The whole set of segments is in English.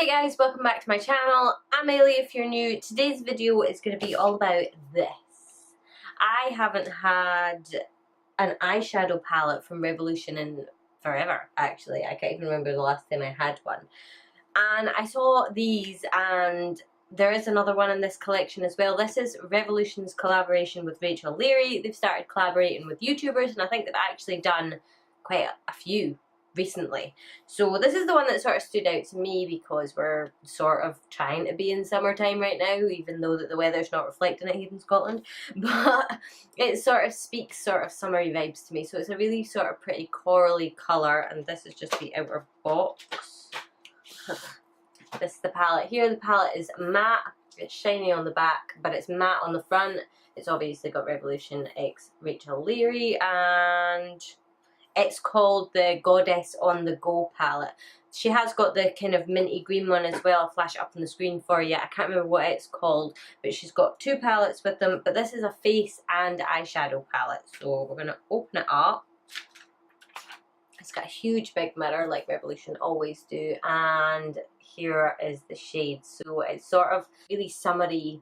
Hey guys, welcome back to my channel. I'm Ailey if you're new. Today's video is going to be all about this. I haven't had an eyeshadow palette from Revolution in forever, actually. I can't even remember the last time I had one. And I saw these, and there is another one in this collection as well. This is Revolution's collaboration with Rachel Leary. They've started collaborating with YouTubers, and I think they've actually done quite a few recently. So this is the one that sort of stood out to me because we're sort of trying to be in summertime right now, even though that the weather's not reflecting it here in Scotland. But it sort of speaks sort of summery vibes to me. So it's a really sort of pretty corally colour, and this is just the outer box. This is the palette here. The palette is matte. It's shiny on the back, but it's matte on the front. It's obviously got Revolution X Rachel Leary, and it's called the Goddess on the Go palette. She has got the kind of minty green one as well. I'll flash it up on the screen for you. I can't remember what it's called, but she's got two palettes with them. But this is a face and eyeshadow palette. So we're going to open it up. It's got a huge big mirror like Revolution always do, and here is the shade. So it's sort of really summery,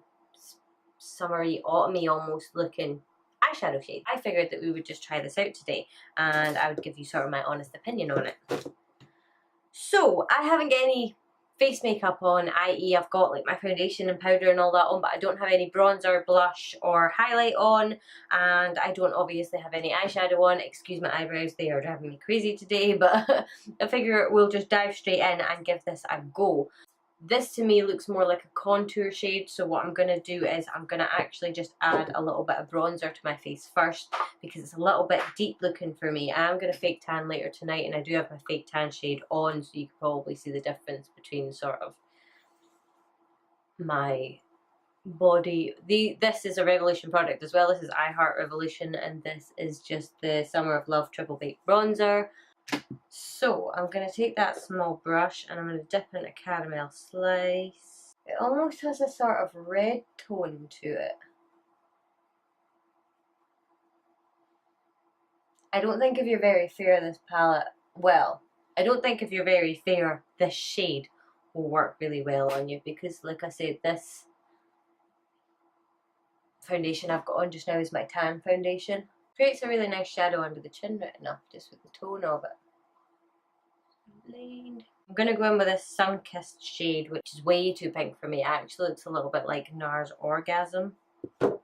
autumny almost looking eyeshadow shade. I figured that we would just try this out today and I would give you sort of my honest opinion on it. So I haven't got any face makeup on, i.e. I've got like my foundation and powder and all that on, but I don't have any bronzer, blush or highlight on, and I don't obviously have any eyeshadow on. Excuse my eyebrows, they are driving me crazy today, but I figure we'll just dive straight in and give this a go. This to me looks more like a contour shade, so what I'm going to do is I'm going to actually just add a little bit of bronzer to my face first because it's a little bit deep looking for me. I am going to fake tan later tonight, and I do have my fake tan shade on, so you can probably see the difference between sort of my body. This is a Revolution product as well. This is I Heart Revolution, and this is just the Summer of Love Triple Baked Bronzer. So I'm going to take that small brush and I'm going to dip in a caramel slice. It almost has a sort of red tone to it. I don't think if you're very fair this palette, well, I don't think if you're very fair this shade will work really well on you, because like I said, this foundation I've got on just now is my tan foundation. Creates a really nice shadow under the chin right enough, just with the tone of it. I'm going to go in with this sun-kissed shade, which is way too pink for me. It actually looks a little bit like NARS Orgasm. Okay,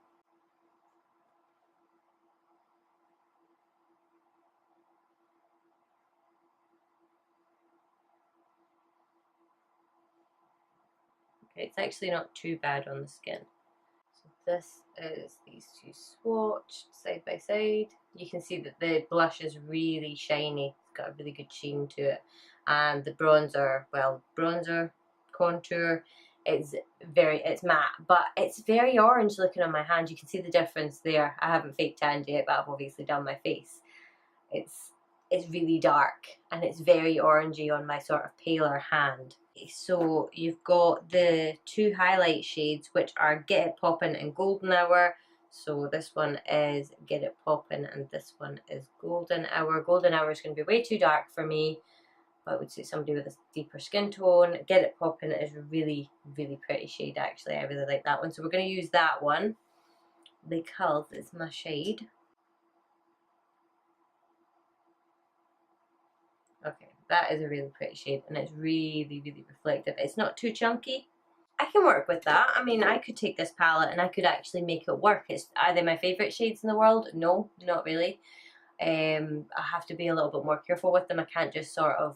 it's actually not too bad on the skin. So this is these two swatched side by side. You can see that the blush is really shiny. It's got a really good sheen to it. And the bronzer, well, bronzer, contour, it's matte, but it's very orange looking on my hand. You can see the difference there. I haven't fake tanned yet, but I've obviously done my face. It's really dark and it's very orangey on my sort of paler hand. So you've got the two highlight shades, which are Get It Poppin' and Golden Hour. So this one is Get It Poppin' and this one is Golden Hour. Golden Hour is going to be way too dark for me, but I would suit somebody with a deeper skin tone. Get It Poppin' is a really, really pretty shade actually. I really like that one. So we're going to use that one because it's my shade. Okay, that is a really pretty shade and it's really, really reflective. It's not too chunky. I can work with that. I mean, I could take this palette and I could actually make it work. Are they my favourite shades in the world? No, not really. I have to be a little bit more careful with them. I can't just sort of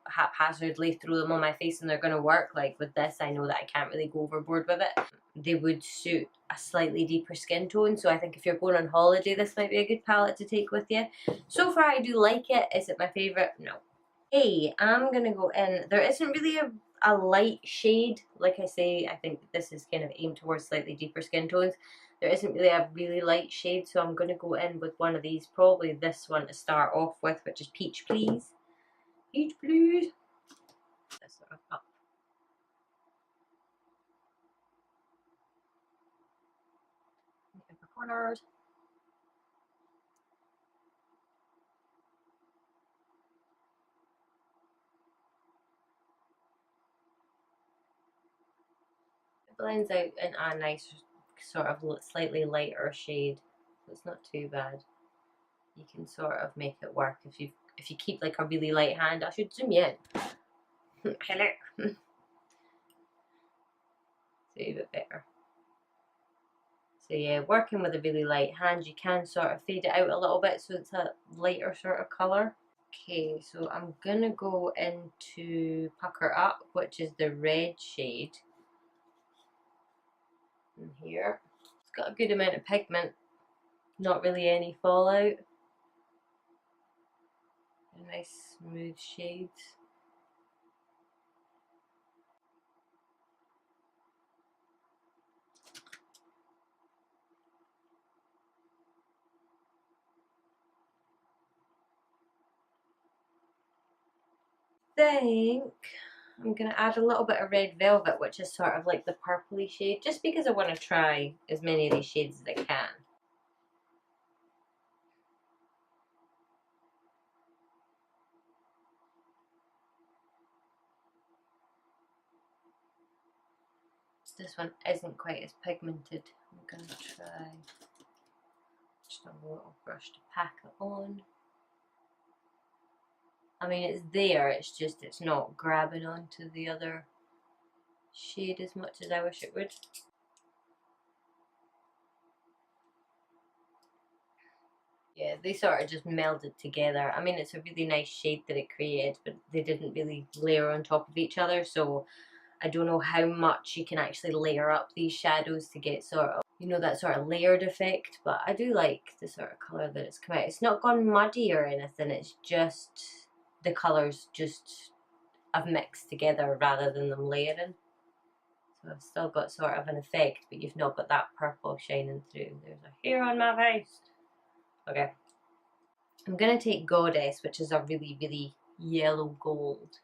haphazardly throw them on my face and they're going to work. Like with this, I know that I can't really go overboard with it. They would suit a slightly deeper skin tone, so I think if you're going on holiday, this might be a good palette to take with you. So far, I do like it. Is it my favourite? No. Hey, I'm going to go in. There isn't really a light shade. Like I say, I think this is kind of aimed towards slightly deeper skin tones. There isn't really a really light shade, so I'm going to go in with one of these. Probably this one to start off with, which is Peach Please. Peach Please. This sort of up. Upper corners. blends out in a nice sort of slightly lighter shade, so it's not too bad. You can sort of make it work if you keep like a really light hand. I should zoom you in. Hello. See a bit better. So yeah, working with a really light hand, you can sort of fade it out a little bit so it's a lighter sort of colour. Okay, so I'm gonna go into Pucker Up, which is the red shade in here. It's got a good amount of pigment, not really any fallout. A nice smooth shade. Think I'm going to add a little bit of Red Velvet, which is sort of like the purpley shade, just because I want to try as many of these shades as I can. This one isn't quite as pigmented. I'm going to try just a little brush to pack it on. I mean, it's there, it's just it's not grabbing onto the other shade as much as I wish it would. Yeah, they sort of just melded together. I mean, it's a really nice shade that it created, but they didn't really layer on top of each other, so I don't know how much you can actually layer up these shadows to get sort of, you know, that sort of layered effect, but I do like the sort of colour that it's come out. It's not gone muddy or anything, it's just the colours just have mixed together rather than them layering. So I've still got sort of an effect, but you've not got that purple shining through. There's a hair on my face. Okay. I'm going to take Goddess, which is a really, really yellow gold.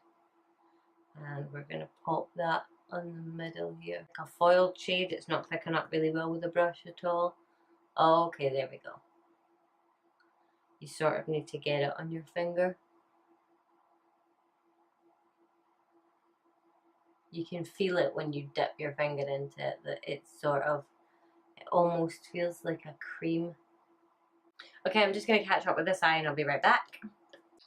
And we're going to pop that on the middle here. Like a foiled shade, it's not picking up really well with the brush at all. Okay, there we go. You sort of need to get it on your finger. You can feel it when you dip your finger into it, that it's sort of, it almost feels like a cream. Okay, I'm just going to catch up with this eye and I'll be right back.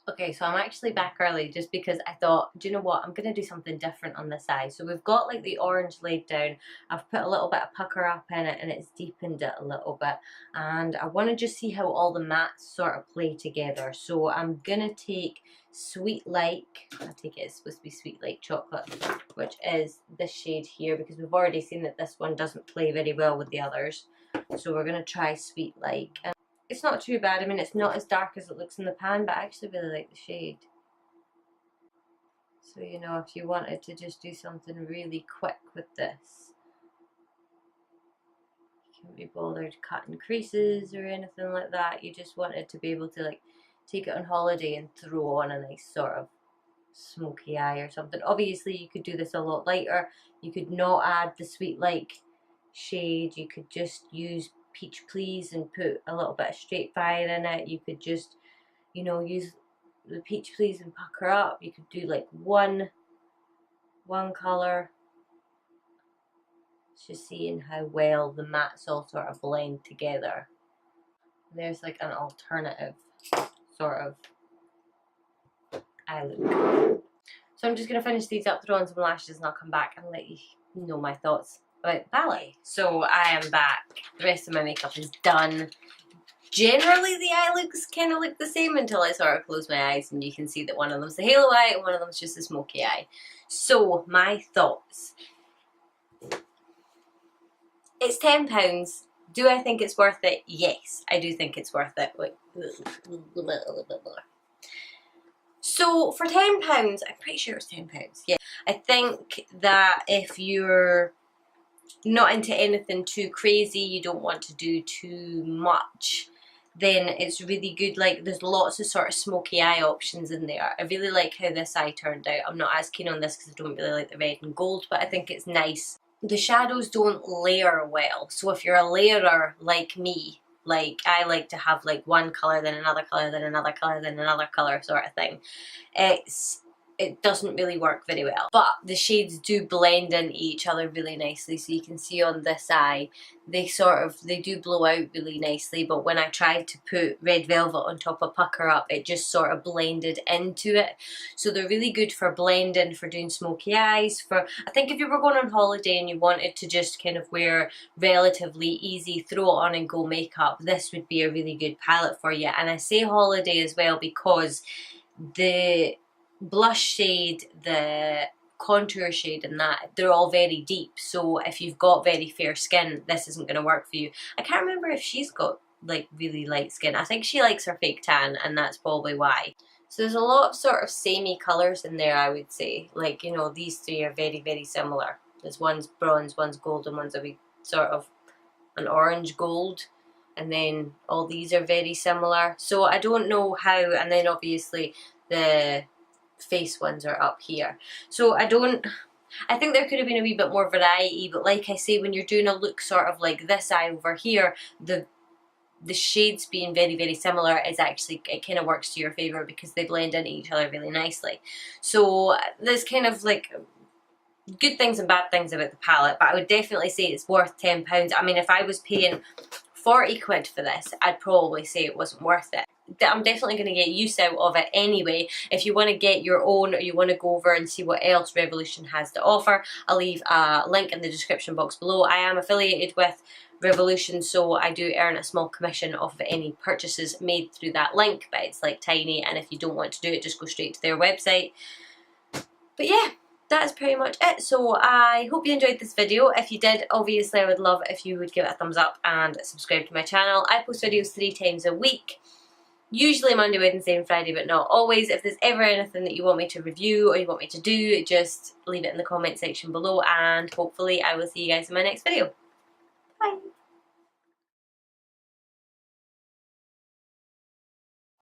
Okay, so I'm actually back early just because I thought, do you know what, I'm going to do something different on this eye. So we've got like the orange laid down, I've put a little bit of Pucker Up in it and it's deepened it a little bit. And I want to just see how all the mattes sort of play together. So I'm going to take Sweet Like, I take it it's supposed to be Sweet Like Chocolate, which is this shade here, because we've already seen that this one doesn't play very well with the others. So we're going to try Sweet Like. It's not too bad. I mean, it's not as dark as it looks in the pan, but I actually really like the shade. So, you know, if you wanted to just do something really quick with this, you can't be bothered cutting creases or anything like that. You just wanted to be able to, like, take it on holiday and throw on a nice sort of smoky eye or something. Obviously, you could do this a lot lighter. You could not add the Sweet Like shade. You could just use Peach Please and put a little bit of Straight Fire in it. You could just, you know, use the Peach Please and Pucker Up. You could do like one colour. It's just seeing how well the mattes all sort of blend together. There's like an alternative sort of eye look. So I'm just going to finish these up, throw on some lashes, and I'll come back and let you know my thoughts about ballet. So I am back. The rest of my makeup is done. Generally the eye looks kind of look the same until I sort of close my eyes and you can see that one of them's the halo eye and one of them's just a smoky eye. So my thoughts. It's £10. Do I think it's worth it? Yes, I do think it's worth it. Wait, a little bit more. So for £10, I'm pretty sure it's £10. Yeah, I think that if you're not into anything too crazy, you don't want to do too much, then it's really good. Like, there's lots of sort of smoky eye options in there. I really like how this eye turned out. I'm not as keen on this because I don't really like the red and gold, but I think it's nice. The shadows don't layer well, so if you're a layerer like me, like I like to have like one colour, then another colour, then another colour, then another colour sort of thing, it's it doesn't really work very well. But the shades do blend into each other really nicely, so you can see on this eye, they do blow out really nicely, but when I tried to put Red Velvet on top of Pucker Up, it just sort of blended into it. So they're really good for blending, for doing smoky eyes, I think if you were going on holiday and you wanted to just kind of wear relatively easy throw it on and go makeup, this would be a really good palette for you. And I say holiday as well because the blush shade, the contour shade and that, they're all very deep, so if you've got very fair skin, this isn't going to work for you. I can't remember if she's got like really light skin. I think she likes her fake tan, and that's probably why. So there's a lot of sort of samey colours in there, I would say. Like, you know, these three are very, very similar. There's one's bronze, one's gold, and one's a wee sort of an orange gold. And then all these are very similar. So I don't know how, and then obviously the face ones are up here. So I think there could have been a wee bit more variety, but like I say, when you're doing a look sort of like this eye over here, the shades being very, very similar is actually, it kind of works to your favour because they blend into each other really nicely. So there's kind of like good things and bad things about the palette, but I would definitely say it's worth £10. I mean, if I was paying 40 quid for this, I'd probably say it wasn't worth it. I'm definitely going to get use out of it anyway. If you want to get your own, or you want to go over and see what else Revolution has to offer, I'll leave a link in the description box below. I am affiliated with Revolution, so I do earn a small commission off of any purchases made through that link, but it's like tiny, and if you don't want to do it, just go straight to their website. But yeah, that is pretty much it. So I hope you enjoyed this video. If you did, obviously I would love if you would give it a thumbs up and subscribe to my channel. I post videos 3 times a week. Usually Monday, Wednesday and Friday, but not always. If there's ever anything that you want me to review or you want me to do, just leave it in the comment section below, and hopefully I will see you guys in my next video.